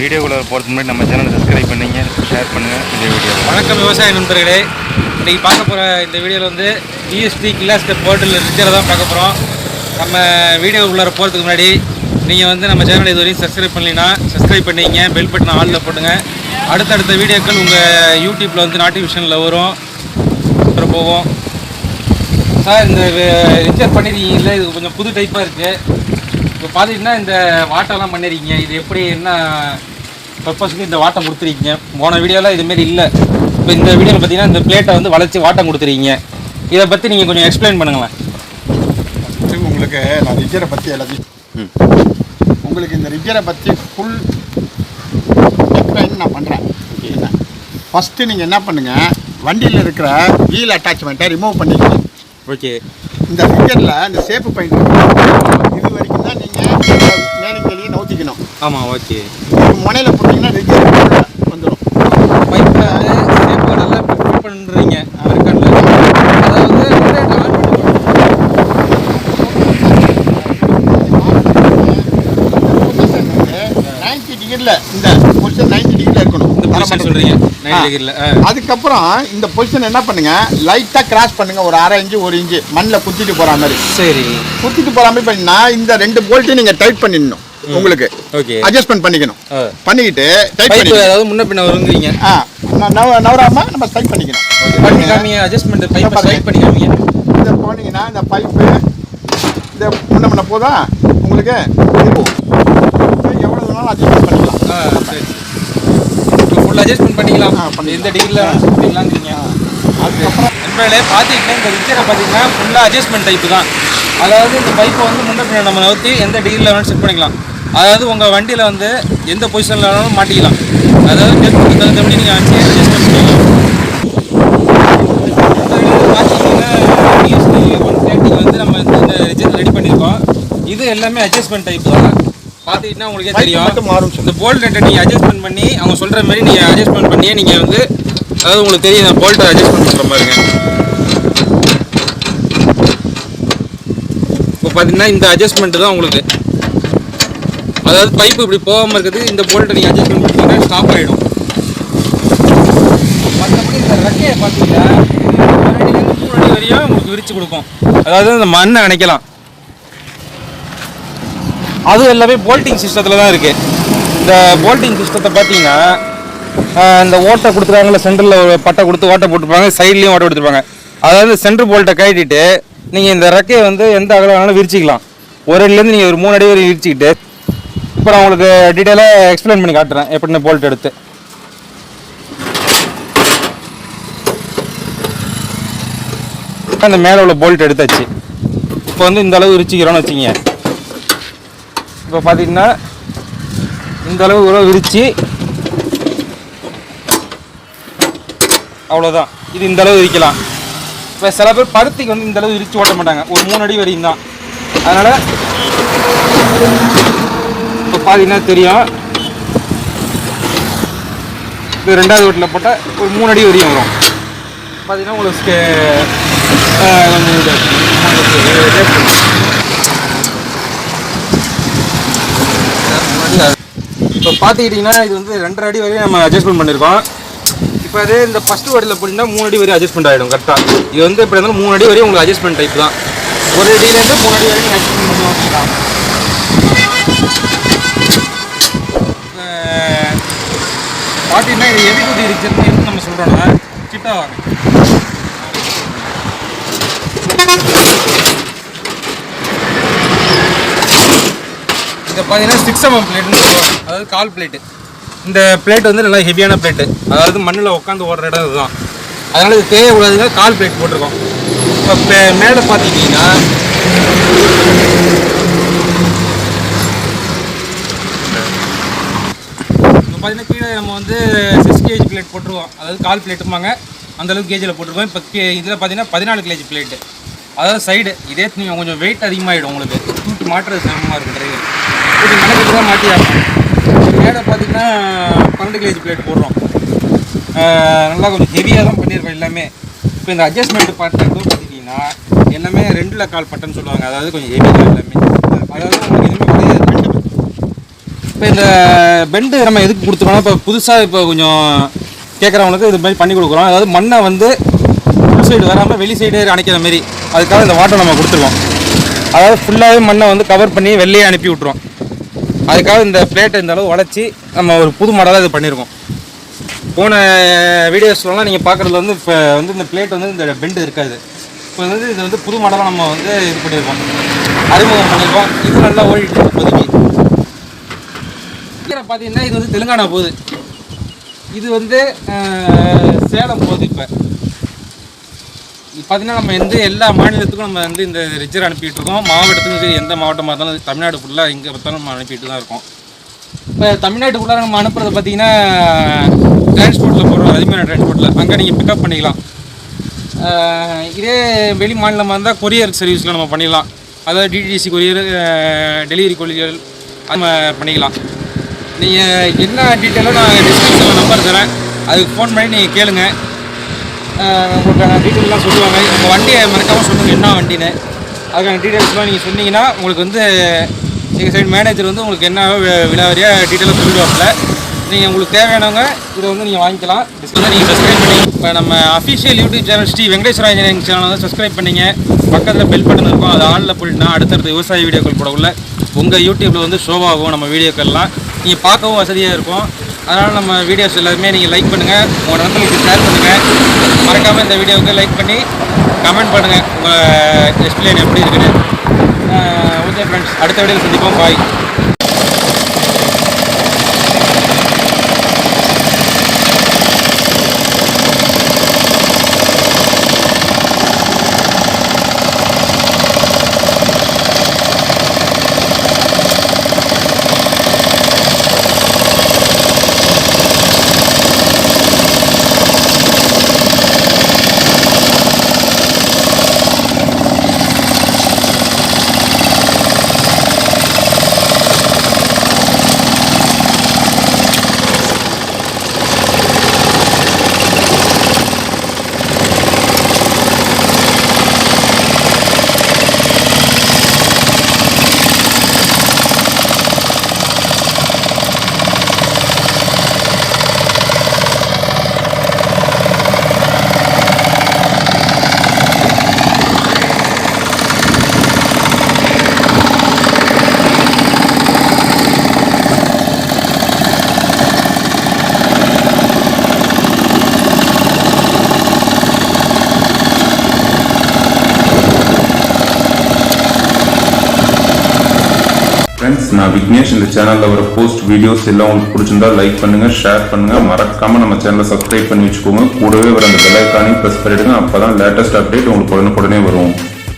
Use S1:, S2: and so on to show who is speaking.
S1: வீடியோக்குள்ள போகிறதுக்கு முன்னாடி நம்ம சேனலை சப்ஸ்கிரைப் பண்ணிங்க, ஷேர் பண்ணுங்கள் இந்த வீடியோ.
S2: வணக்கம் விவசாய நண்பர்களே. இன்றைக்கி பார்க்க போகிற இந்த வீடியோவில் வந்து டிஎஸ்டி கிலாஸ்கர் போர்ட்டில் ரிஜரை தான் பார்க்க போகிறோம். நம்ம வீடியோக்குள்ளே போகிறதுக்கு முன்னாடி நீங்கள் வந்து நம்ம சேனலை இதுவரையும் சப்ஸ்கிரைப் பண்ணலைன்னா சப்ஸ்கிரைப் பண்ணிங்க, பெல் பட்டன் ஆலில் போட்டுங்க. அடுத்தடுத்த வீடியோக்கள் உங்கள் யூடியூப்பில் வந்து நோட்டிஃபிகேஷனில் வரும். அப்புறம் போவோம். சார், இந்த ரிஜர் பண்ணியிருக்கீங்களா? இது கொஞ்சம் புது டைப்பாக இருக்குது. இப்போ பார்த்துக்கிட்டிங்கன்னா இந்த வாட்டெல்லாம் பண்ணியிருக்கீங்க. இது எப்படி என்ன பர்பஸுக்கு இந்த வாட்டம் கொடுத்துருக்கீங்க? போன வீடியோவில் இதுமாரி இல்லை. இப்போ இந்த வீடியோவில் பார்த்தீங்கன்னா இந்த பிளேட்டை வந்து வளைச்சி வாட்டம் கொடுத்துருக்கீங்க. இதை பற்றி நீங்கள் கொஞ்சம் எக்ஸ்பிளைன் பண்ணுங்களேன்.
S3: உங்களுக்கு நான் ரிஜரை பற்றி எல்லாத்தையும் உங்களுக்கு இந்த ரிஜரை பற்றி ஃபுல் எக்ஸ்பிளைன் நான் பண்ணுறேன். என்ன ஃபஸ்ட்டு நீங்கள் என்ன பண்ணுங்கள், வண்டியில் இருக்கிற வீல் அட்டாச்மெண்ட்டை ரிமூவ் பண்ணிக்கணும்.
S2: ஓகே.
S3: இந்த ரிஜரில் இந்த சேப்பு பாயிண்ட் இது வரைக்கும் தான் நீங்கள் மேலே வெளியே நோத்திக்கணும்.
S2: ஆமாம், ஓகே.
S3: முனையில் போட்டிங்கன்னா ரிஜர் வந்துடும்.
S2: பைப்பில் வந்து சேப்பு நல்லா ஃபில் பண்ணுறீங்க. அமெரிக்கானில் அதாவது
S3: 90 டிகிரியில் இந்த பொசிஷன் 90 டிகிரியில் இருக்கணும்.
S2: இந்த பொசிஷன் சொல்கிறீங்க 90 டிகிரியில்.
S3: அதுக்கப்புறம் இந்த பொசிஷன் என்ன பண்ணுங்க, லைட்டாக கிராஸ் பண்ணுங்க. ஒரு அரை இன்ச்சு 1 இன்ச்சு மண்ணில் குத்திட்டு போகிற மாதிரி.
S2: சரி, குத்திட்டு
S3: போகிற மாதிரி பண்ணினா இந்த 2 போல்ட்டையும் நீங்கள் டைட் பண்ணிடணும். உங்களுக்கு
S2: ஓகே
S3: அட்ஜஸ்ட்மெண்ட் பண்ணிக்கணும். பண்ணிக்கிட்டு டைட் பண்ணி
S2: அதாவது முன்ன பின்ன வருங்கிறீங்க.
S3: நவராம நம்ம டைட் பண்ணிக்கணும்.
S2: பண்ணி காமிங்க. அட்ஜஸ்ட்மெண்ட் பைப்பை டைட் பண்ணி காமிங்க.
S3: இதை போனீங்கன்னா இந்த பைப்பு இந்த முன்ன பண்ண போதா உங்களுக்கு எவ்வளோ வேணாலும் அட்ஜஸ்ட் பண்ணிக்கலாம்.
S2: சரி, ஃபுல் அட்ஜஸ்ட்மெண்ட் பண்ணிக்கலாம். எந்த டிகிரியில் பண்ணிக்கலாங்கிறீங்க. அதுக்கப்புறம் நண்பர்களே பார்த்திங்கன்னா இந்த ரிஜரை பார்த்தீங்கன்னா ஃபுல்லாக அட்ஜஸ்ட்மெண்ட் டைப்பு தான். அதாவது இந்த பைப்பை வந்து முன்ன பின்ன நம்ம நவுத்தி எந்த டிகிரியில் வேணாலும் செட் பண்ணிக்கலாம். அதாவது உங்கள் வண்டியில் வந்து எந்த பொசிஷனில் வேணாலும் மாட்டிக்கலாம். அதாவது டெஸ்ட்டுக்கு தகுந்தபடி நீங்கள் வச்சு அட்ஜஸ்ட்மெண்ட் பண்ணிக்கலாம். பார்த்தீங்கன்னா டிஎஸ்டி 130 வந்து நம்ம இந்த ரிஜர் ரெடி பண்ணியிருக்கோம். இது எல்லாமே அட்ஜஸ்ட்மெண்ட் டைப் தான். பார்த்துக்கிட்டா உங்களுக்கே தெரியும். இந்த போல்ட் நட்டை நீங்கள் அட்ஜஸ்ட்மெண்ட் பண்ணி அவங்க சொல்கிற மாதிரி நீங்கள் அட்ஜஸ்ட்மெண்ட் பண்ணியே நீங்கள் வந்து அதாவது உங்களுக்கு தெரியும் இந்த போல்ட்டை அட்ஜஸ்ட்மெண்ட் பண்ணுற மாதிரிங்க. இப்போ பார்த்தீங்கன்னா இந்த அட்ஜஸ்ட்மெண்ட்டு தான் உங்களுக்கு, அதாவது பைப்பு இப்படி போகாமல் இருக்குது. இந்த போல்ட்டை நீங்கள் அட்ஜஸ்ட்மெண்ட் பண்ணிட்டீங்கன்னா ஸ்டாப் ஆகிடும். மற்றபடி இந்த ரெக்கையை பார்த்தீங்கன்னா 2 அடி வரையும் உங்களுக்கு விரித்து கொடுக்கும். அதாவது இந்த மண்ணை அணைக்கலாம். அது எல்லாமே போல்ட்டிங் சிஸ்டத்தில் தான் இருக்குது. இந்த போல்ட்டிங் சிஸ்டத்தை பார்த்தீங்கன்னா இந்த ஓட்டை கொடுத்துருக்காங்கல்ல, சென்டரில் ஒரு பட்டை கொடுத்து ஓட்டை போட்டுருப்பாங்க, சைட்லேயும் ஓட்டை கொடுத்துருப்பாங்க. அதாவது சென்டர் போல்ட்டை கட்டிட்டு நீங்கள் இந்த ரெக்கையை வந்து எந்த அகலம் வேணாலும் விரிச்சிக்கலாம். 1 அடியிலேருந்து நீங்கள் ஒரு 3 அடி வரை விரிச்சிக்கிட்டு இப்போ நான் உங்களுக்கு டீட்டெயிலாக எக்ஸ்பிளைன் பண்ணி காட்டுறேன் எப்படின்னு போல்ட் எடுத்து. அந்த மேலே உள்ள போல்ட் எடுத்தாச்சு. இப்போ வந்து இந்த அளவு விரிச்சிக்கிறோன்னு வச்சுங்க. இப்போ பார்த்தீங்கன்னா இந்த அளவு உறவு விரித்து அவ்வளோதான். இது இந்த அளவு விரிக்கலாம். இப்போ சில பேர் பருத்திக்கு வந்து இந்த அளவு விரித்து ஓட்ட மாட்டாங்க, ஒரு 3 அடி வரையும் தான். அதனால் இப்போ பார்த்தீங்கன்னா தெரியும், இது 2வது வீட்டில் போட்டால் ஒரு 3 அடி வரையும் வரும். பார்த்தீங்கன்னா உங்களுக்கு இப்போ பார்த்துக்கிட்டிங்கன்னா இது வந்து 2.5 அடி வரையும் நம்ம அட்ஜஸ்ட்மெண்ட் பண்ணியிருக்கோம். இப்போ அதே இந்த ஃபஸ்ட்டு வாட்டில் போட்டிங்கன்னா 3 அடி வரையும் அட்ஜஸ்ட்மெண்ட் ஆகிடும் கரெக்டாக. இது வந்து எப்படி இருந்தாலும் 3 அடி வரையும் உங்களுக்கு அட்ஜஸ்ட்மெண்ட் டைப் தான். 1 அடியிலேருந்து 3 அடி வரையும் அட்ஜஸ்ட்மெண்ட் பண்ணி ஓட்டிக்கலாம். பார்த்தீங்கன்னா இது எது குட்டி இருக்குன்னு எதுக்கு நம்ம சொல்கிறோன்னா, கிட்டா வாங்க. இதை பார்த்தீங்கன்னா 6mm பிளேட்டுன்னு சொல்லுவாங்க, அதாவது கால் பிளேட்டு. இந்த பிளேட் வந்து நல்லா ஹெவியான பிளேட்டு, அதாவது மண்ணில் உட்காந்து ஓடுற இடம் இதுதான். அதனால் இது தேவைக்கூடாதுங்க, கால் பிளேட் போட்டிருக்கோம். இப்போ மேலே பார்த்துக்கிட்டிங்கன்னா இப்போ பார்த்தீங்கன்னா கீழே நம்ம வந்து 6 கேஜி பிளேட் போட்டிருக்கோம், அதாவது கால் பிளேட்டுமாங்க, அந்தளவுக்கு கேஜில் போட்டிருக்கோம். இப்போ இதில் பார்த்தீங்கன்னா 14 கேஜி பிளேட்டு, அதாவது சைடு. இதே நீங்கள் கொஞ்சம் வெயிட் அதிகமாகிடும், உங்களுக்கு தூக்கி மாட்டுறது சிரமமாக இருக்கும். டிரைவர் கொஞ்சம் மெனக்கிட்டு தான் மாட்டி ஆகும். மேலே பார்த்தீங்கன்னா 12 கேஜி பிளேட் போடுறோம். நல்லா கொஞ்சம் ஹெவியாக தான் பண்ணியிருக்கோம் எல்லாமே. இப்போ இந்த அட்ஜஸ்ட்மெண்ட் பட்டன் பார்த்துக்கிட்டிங்கன்னா எல்லாமே 2 கால் பட்டன் சொல்லுவாங்க, அதாவது கொஞ்சம் ஹெவி தான் எல்லாமே. அதாவது உங்களுக்கு எதுவுமே இப்போ இந்த பெண்டு நம்ம எதுக்கு கொடுத்துருவோம்னா, இப்போ புதுசாக இப்போ கொஞ்சம் கேட்குறவங்களுக்கு இது மாதிரி பண்ணி கொடுக்குறோம். அதாவது மண்ணை வந்து உள் சைடு வராமல் வெளி சைடு அணைக்கிற மாரி, அதுக்காக இந்த வாட்டர் நம்ம கொடுத்துருவோம். அதாவது ஃபுல்லாகவே மண்ணை வந்து கவர் பண்ணி வெளியே அனுப்பி விட்ருவோம். அதுக்காக இந்த பிளேட்டை இந்த அளவு உடச்சி நம்ம ஒரு புது மாடலாக இது பண்ணியிருக்கோம். போன வீடியோஸ்லாம் நீங்கள் பார்க்குறதுல வந்து இப்போ வந்து இந்த பிளேட் வந்து இந்த பெண்டு இருக்காது. இப்போ வந்து இது வந்து புது மாடலாக நம்ம வந்து இது பண்ணியிருக்கோம், அறிமுகம் பண்ணியிருக்கோம். இது நல்லா ஓடிட்டு இப்போதைக்கு. பார்த்தீங்கன்னா இது வந்து தெலுங்கானா போகுது, இது வந்து சேலம் போகுது. இப்போ பார்த்தீங்கன்னா நம்ம வந்து எல்லா மாநிலத்துக்கும் நம்ம வந்து இந்த ரிஜர் அனுப்பிட்டு இருக்கோம். மாவட்டத்துக்கும் சரி, எந்த மாவட்டமாக இருந்தாலும் தமிழ்நாடு ஃபுல்லாக எங்கே பார்த்தாலும் நம்ம அனுப்பிட்டு தான் இருக்கோம். இப்போ தமிழ்நாட்டுக்குள்ளார நம்ம அனுப்புறது பார்த்தீங்கன்னா டிரான்ஸ்போர்ட்டில் போடுறோம், அதிகமான டிரான்ஸ்போர்ட்டில் அங்கே நீங்கள் பிக்கப் பண்ணிக்கலாம். இதே வெளி மாநிலமாக இருந்தால் கொரியர் சர்வீஸில் நம்ம பண்ணிடலாம். அதாவது டிடிடிசி கொரியர், டெலிவரி கொரியர் நம்ம பண்ணிக்கலாம். நீங்கள் என்ன டீட்டெயிலோ நான் டிஸ்கிரிப்ஷனில் நம்பர் தரேன், அதுக்கு ஃபோன் பண்ணி நீங்கள் கேளுங்க. உங்களுக்கான டீட்டெயிலாம் சொல்லுவாங்க. உங்கள் வண்டியை மறக்காமல் சொல்லுங்கள் என்ன வண்டின்னு. அதுக்கான டீட்டெயில்ஸ்லாம் நீங்கள் சொன்னீங்கன்னா உங்களுக்கு வந்து எங்கள் சைடு மேனேஜர் வந்து உங்களுக்கு என்ன விலாவரியாக டீட்டெயிலாக சொல்லிடுவாப்பில். நீங்கள் உங்களுக்கு தேவையானவங்க இதை வந்து நீங்கள் வாங்கிக்கலாம். வந்து நீங்கள் சப்ஸ்கிரைப் பண்ணி இப்போ நம்ம official YouTube channel Shri Venkateswara engineering channel வந்து சப்ஸ்கிரைப் பண்ணிங்க. பக்கத்தில் பெல் பட்டன் இருக்கும், அது ஆனில் போட்டுனா அடுத்தடுத்த விவசாய வீடியோக்கள் போடக்குள்ள உங்கள் யூடியூப்பில் வந்து ஷோவாகும் நம்ம வீடியோக்கள்லாம். நீங்கள் பார்க்கவும் வசதியாக இருக்கும். அதனால் நம்ம வீடியோஸ் எல்லாருமே நீங்கள் லைக் பண்ணுங்கள், உங்கள் நண்பர்களுக்கு ஷேர் பண்ணுங்கள். மறக்காமல் இந்த வீடியோவுக்கு லைக் பண்ணி கமெண்ட் பண்ணுங்கள் உங்கள் எக்ஸ்பிளைன் எப்படி இருக்குன்னு. ஓகே ஃப்ரெண்ட்ஸ், அடுத்த வீடியோவில் சந்திப்போம். பாய்.
S4: ஃப்ரெண்ட்ஸ், நான் விக்னேஷ். இந்த சேனலில் வர போஸ்ட் வீடியோஸ் எல்லாம் உங்களுக்கு பிடிச்சிருந்தா லைக் பண்ணுங்கள், ஷேர் பண்ணுங்கள். மறக்காமல் நம்ம சேனலை சப்ஸ்கிரைப் பண்ணி வச்சுக்கோங்க. கூடவே வர அந்த பெல் ஐக்கானையும் ப்ரெஸ் பண்ணிவிடுங்க. அப்போ தான் லேட்டஸ்ட் அப்டேட் உங்களுக்கு உடனே வரும்.